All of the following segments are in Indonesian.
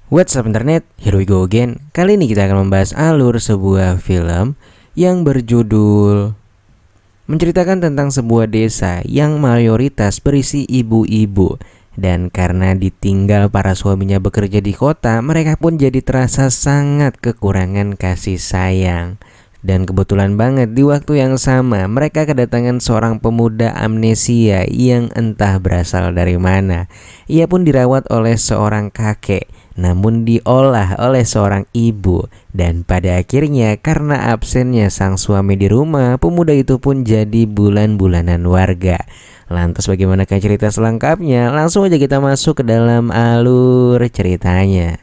What's up internet, here we go again. Kali ini kita akan membahas alur sebuah film yang berjudul menceritakan tentang sebuah desa yang mayoritas berisi ibu-ibu. Dan karena ditinggal para suaminya bekerja di kota, mereka pun jadi terasa sangat kekurangan kasih sayang. Dan kebetulan banget di waktu yang sama mereka kedatangan seorang pemuda amnesia yang entah berasal dari mana. Ia pun dirawat oleh seorang kakek, namun diolah oleh seorang ibu. Dan pada akhirnya karena absennya sang suami di rumah, pemuda itu pun jadi bulan-bulanan warga. Lantas bagaimanakah cerita selengkapnya? Langsung aja kita masuk ke dalam alur ceritanya.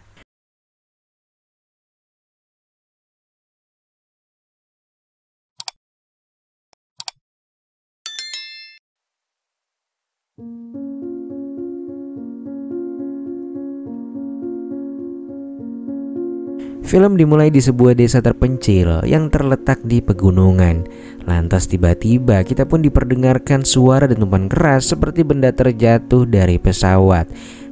Film dimulai di sebuah desa terpencil yang terletak di pegunungan. Lantas tiba-tiba kita pun diperdengarkan suara dentuman keras seperti benda terjatuh dari pesawat.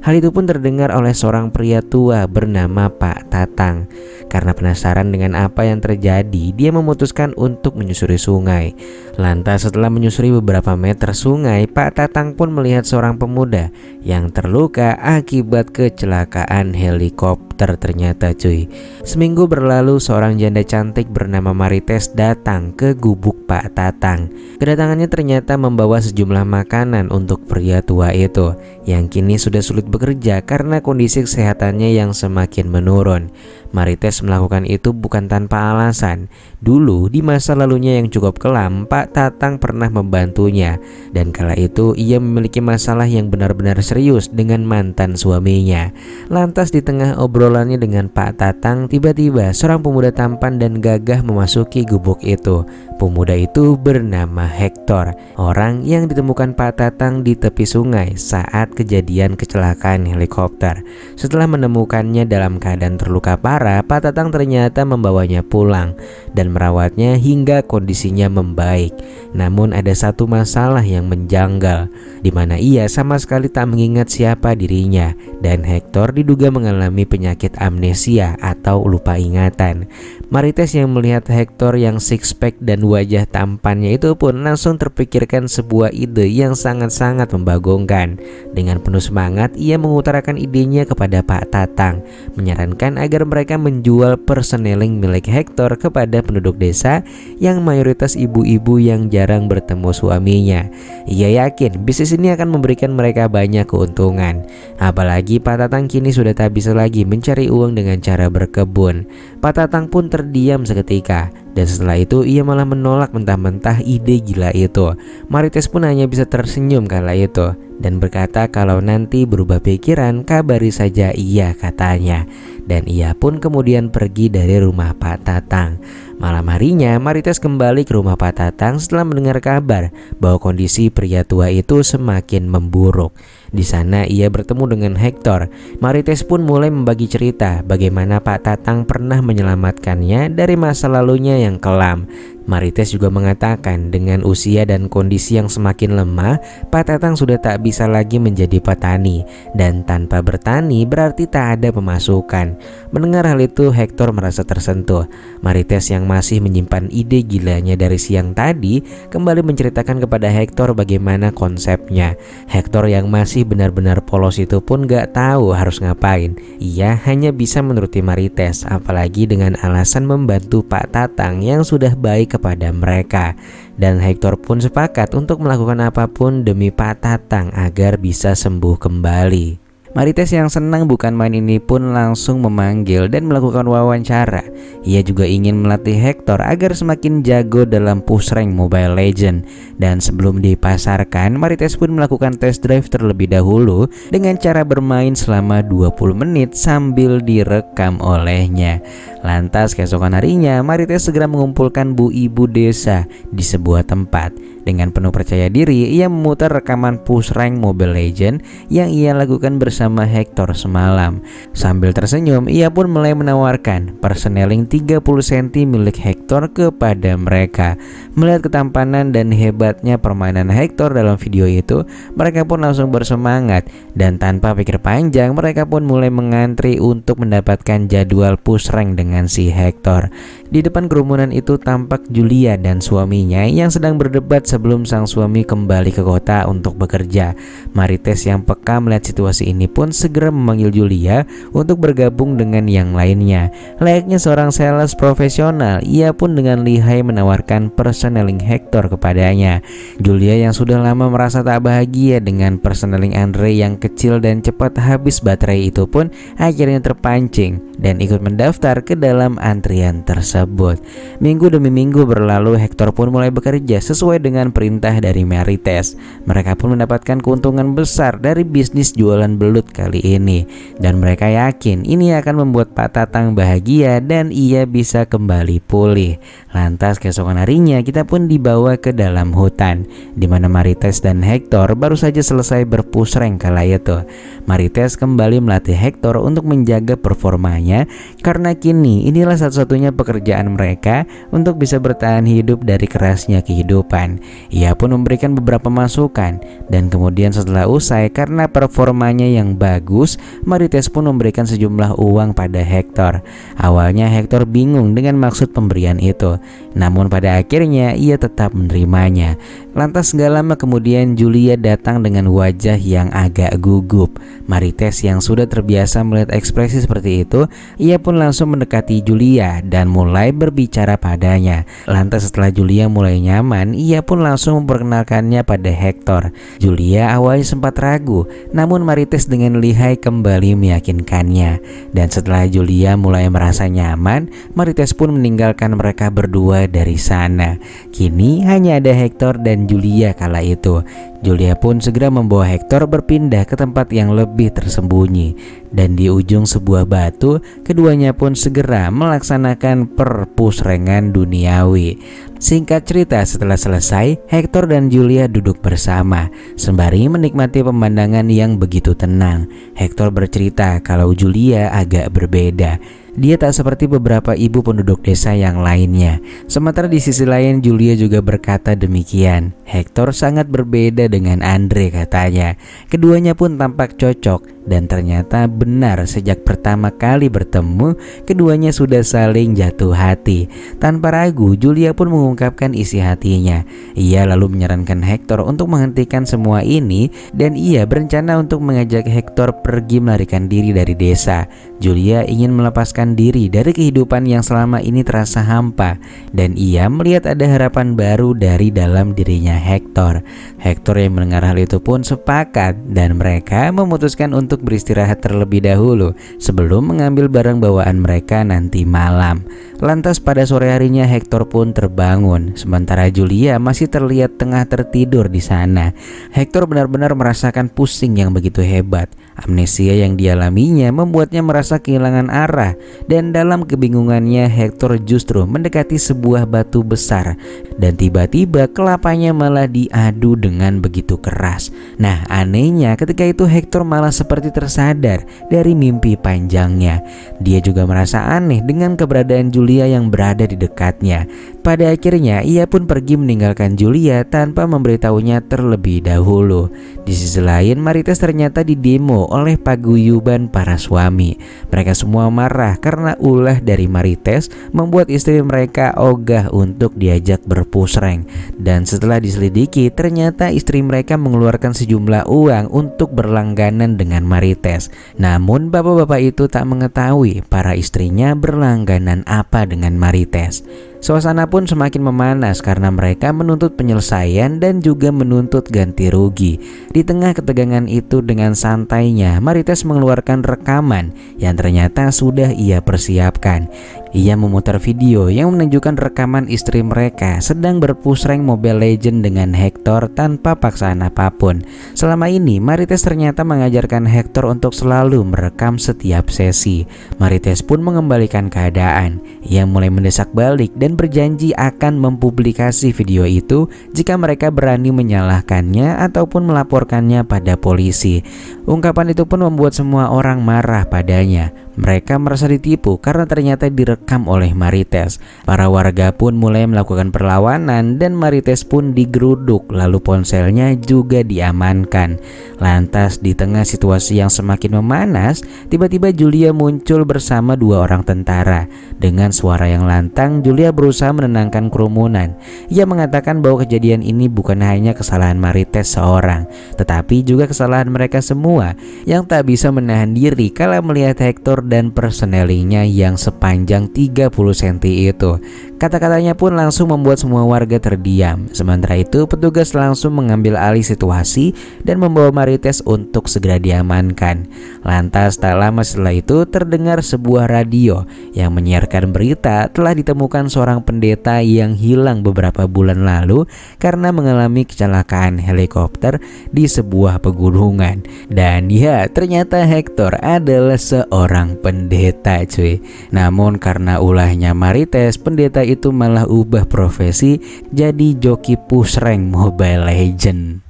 Hal itu pun terdengar oleh seorang pria tua bernama Pak Tatang. Karena penasaran dengan apa yang terjadi, dia memutuskan untuk menyusuri sungai. Lantas setelah menyusuri beberapa meter sungai, Pak Tatang pun melihat seorang pemuda yang terluka akibat kecelakaan helikopter ternyata cuy. Seminggu berlalu seorang janda cantik bernama Marites datang ke gubuk Pak Tatang. Kedatangannya ternyata membawa sejumlah makanan untuk pria tua itu yang kini sudah sulit bekerja karena kondisi kesehatannya yang semakin menurun. Marites melakukan itu bukan tanpa alasan. Dulu di masa lalunya yang cukup kelam, Pak Tatang pernah membantunya. Dan kala itu ia memiliki masalah yang benar-benar serius dengan mantan suaminya. Lantas di tengah obrolannya dengan Pak Tatang, tiba-tiba seorang pemuda tampan dan gagah memasuki gubuk itu. Pemuda itu bernama Hector, orang yang ditemukan Pak Tatang di tepi sungai saat kejadian kecelakaan helikopter. Setelah menemukannya dalam keadaan terluka parah, Pak Tatang ternyata membawanya pulang dan merawatnya hingga kondisinya membaik. Namun ada satu masalah yang menjanggal, di mana ia sama sekali tak mengingat siapa dirinya, dan Hector diduga mengalami penyakit amnesia atau lupa ingatan. Marites yang melihat Hector yang six pack dan wajah tampannya itu pun langsung terpikirkan sebuah ide yang sangat-sangat membagongkan. Dengan penuh semangat ia mengutarakan idenya kepada Pak Tatang, menyarankan agar mereka menjual perseneling milik Hector kepada penduduk desa yang mayoritas ibu-ibu yang jarang bertemu suaminya. Ia yakin bisnis ini akan memberikan mereka banyak keuntungan. Apalagi Pak Tatang kini sudah tak bisa lagi mencari uang dengan cara berkebun. Pak Tatang pun terdiam seketika, dan setelah itu ia malah menolak mentah-mentah ide gila itu. Marites pun hanya bisa tersenyum kala itu dan berkata kalau nanti berubah pikiran kabari saja ia, katanya. Dan ia pun kemudian pergi dari rumah Pak Tatang. Malam harinya Marites kembali ke rumah Pak Tatang setelah mendengar kabar bahwa kondisi pria tua itu semakin memburuk. Di sana ia bertemu dengan Hector. Marites pun mulai membagi cerita bagaimana Pak Tatang pernah menyelamatkannya dari masa lalunya yang kelam. Marites juga mengatakan dengan usia dan kondisi yang semakin lemah, Pak Tatang sudah tak bisa lagi menjadi petani, dan tanpa bertani berarti tak ada pemasukan. Mendengar hal itu Hector merasa tersentuh. Marites yang masih menyimpan ide gilanya dari siang tadi kembali menceritakan kepada Hector bagaimana konsepnya. Hector yang masih benar-benar polos itu pun gak tahu harus ngapain. Ia hanya bisa menuruti Marites, apalagi dengan alasan membantu Pak Tatang yang sudah baik kepada mereka. Dan Hector pun sepakat untuk melakukan apapun demi Pak Tatang agar bisa sembuh kembali. Marites yang senang bukan main ini pun langsung memanggil dan melakukan wawancara. Ia juga ingin melatih Hector agar semakin jago dalam push rank Mobile Legend. Dan sebelum dipasarkan, Marites pun melakukan test drive terlebih dahulu dengan cara bermain selama 20 menit sambil direkam olehnya. Lantas keesokan harinya Marites segera mengumpulkan bu ibu desa di sebuah tempat. Dengan penuh percaya diri, ia memutar rekaman push rank Mobile Legends yang ia lakukan bersama Hector semalam. Sambil tersenyum, ia pun mulai menawarkan perseneling 30 cm milik Hector kepada mereka. Melihat ketampanan dan hebatnya permainan Hector dalam video itu, mereka pun langsung bersemangat dan tanpa pikir panjang mereka pun mulai mengantri untuk mendapatkan jadwal push rank dengan si Hector. Di depan kerumunan itu tampak Julia dan suaminya yang sedang berdebat sebelum sang suami kembali ke kota untuk bekerja. Marites yang peka melihat situasi ini pun segera memanggil Julia untuk bergabung dengan yang lainnya. Layaknya seorang sales profesional, ia pun dengan lihai menawarkan personeling Hector kepadanya. Julia yang sudah lama merasa tak bahagia dengan personeling Andre yang kecil dan cepat habis baterai itu pun akhirnya terpancing dan ikut mendaftar ke dalam antrian tersebut. Minggu demi minggu berlalu, Hector pun mulai bekerja sesuai dengan perintah dari Marites. Mereka pun mendapatkan keuntungan besar dari bisnis jualan belut kali ini, dan mereka yakin ini akan membuat Pak Tatang bahagia dan ia bisa kembali pulih. Lantas keesokan harinya kita pun dibawa ke dalam hutan, di mana Marites dan Hector baru saja selesai berpush rank kala itu. Marites kembali melatih Hector untuk menjaga performanya karena kini inilah satu-satunya pekerjaan mereka untuk bisa bertahan hidup dari kerasnya kehidupan. Ia pun memberikan beberapa masukan dan kemudian setelah usai karena performanya yang bagus, Marites pun memberikan sejumlah uang pada Hector. Awalnya Hector bingung dengan maksud pemberian itu, namun pada akhirnya ia tetap menerimanya. Lantas gak lama kemudian Julia datang dengan wajah yang agak gugup. Marites yang sudah terbiasa melihat ekspresi seperti itu, ia pun langsung mendekati Julia dan mulai berbicara padanya. Lantas setelah Julia mulai nyaman, ia pun langsung memperkenalkannya pada Hector. Julia awalnya sempat ragu, namun Marites dengan lihai kembali meyakinkannya. Dan setelah Julia mulai merasa nyaman, Marites pun meninggalkan mereka berdua dari sana. Kini hanya ada Hector dan Julia kala itu. Julia pun segera membawa Hector berpindah ke tempat yang lebih tersembunyi, dan di ujung sebuah batu keduanya pun segera melaksanakan perpusrengan duniawi. Singkat cerita, setelah selesai, Hector dan Julia duduk bersama sembari menikmati pemandangan yang begitu tenang. Hector bercerita kalau Julia agak berbeda. Dia tak seperti beberapa ibu penduduk desa yang lainnya. Sementara di sisi lain Julia juga berkata demikian. Hector sangat berbeda dengan Andre katanya. Keduanya pun tampak cocok dan ternyata benar sejak pertama kali bertemu keduanya sudah saling jatuh hati. Tanpa ragu Julia pun mengungkapkan isi hatinya. Ia lalu menyarankan Hector untuk menghentikan semua ini dan ia berencana untuk mengajak Hector pergi melarikan diri dari desa. Julia ingin melepaskan diri dari kehidupan yang selama ini terasa hampa dan ia melihat ada harapan baru dari dalam dirinya Hector. Hector yang mendengar hal itu pun sepakat dan mereka memutuskan untuk beristirahat terlebih dahulu sebelum mengambil barang bawaan mereka nanti malam. Lantas pada sore harinya Hector pun terbangun sementara Julia masih terlihat tengah tertidur di sana. Hector benar-benar merasakan pusing yang begitu hebat. Amnesia yang dialaminya membuatnya merasa kehilangan arah dan dalam kebingungannya Hector justru mendekati sebuah batu besar dan tiba-tiba kelapanya malah diadu dengan begitu keras. Nah, anehnya ketika itu Hector malah seperti tersadar dari mimpi panjangnya. Dia juga merasa aneh dengan keberadaan Julia yang berada di dekatnya. Pada akhirnya ia pun pergi meninggalkan Julia tanpa memberitahunya terlebih dahulu. Di sisi lain Marites ternyata didemo oleh paguyuban para suami. Mereka semua marah karena ulah dari Marites membuat istri mereka ogah untuk diajak berpush rank. Dan setelah diselidiki ternyata istri mereka mengeluarkan sejumlah uang untuk berlangganan dengan Marites. Namun bapak-bapak itu tak mengetahui para istrinya berlangganan apa dengan Marites. Suasana pun semakin memanas karena mereka menuntut penyelesaian dan juga menuntut ganti rugi. Di tengah ketegangan itu dengan santainya Marites mengeluarkan rekaman yang ternyata sudah ia persiapkan. Ia memutar video yang menunjukkan rekaman istri mereka sedang berpusreng Mobile Legends dengan Hector tanpa paksaan apapun. Selama ini Marites ternyata mengajarkan Hector untuk selalu merekam setiap sesi. Marites pun mengembalikan keadaan. Ia mulai mendesak balik dan berjanji akan mempublikasi video itu jika mereka berani menyalahkannya ataupun melaporkannya pada polisi. Ungkapan itu pun membuat semua orang marah padanya. Mereka merasa ditipu karena ternyata direkam oleh Marites. Para warga pun mulai melakukan perlawanan dan Marites pun digeruduk, lalu ponselnya juga diamankan. Lantas di tengah situasi yang semakin memanas, tiba-tiba Julia muncul bersama 2 orang tentara. Dengan suara yang lantang, Julia berusaha menenangkan kerumunan. Ia mengatakan bahwa kejadian ini bukan hanya kesalahan Marites seorang, tetapi juga kesalahan mereka semua yang tak bisa menahan diri kala melihat Hector dan personelingnya yang sepanjang 30 cm itu. Kata-katanya pun langsung membuat semua warga terdiam. Sementara itu petugas langsung mengambil alih situasi dan membawa Marites untuk segera diamankan. Lantas tak lama setelah itu terdengar sebuah radio yang menyiarkan berita telah ditemukan seorang pendeta yang hilang beberapa bulan lalu karena mengalami kecelakaan helikopter di sebuah pegunungan. Dan ya, ternyata Hector adalah seorang pendeta cuy. Namun karena ulahnya Marites, pendeta itu malah ubah profesi jadi joki pusreng Mobile Legends.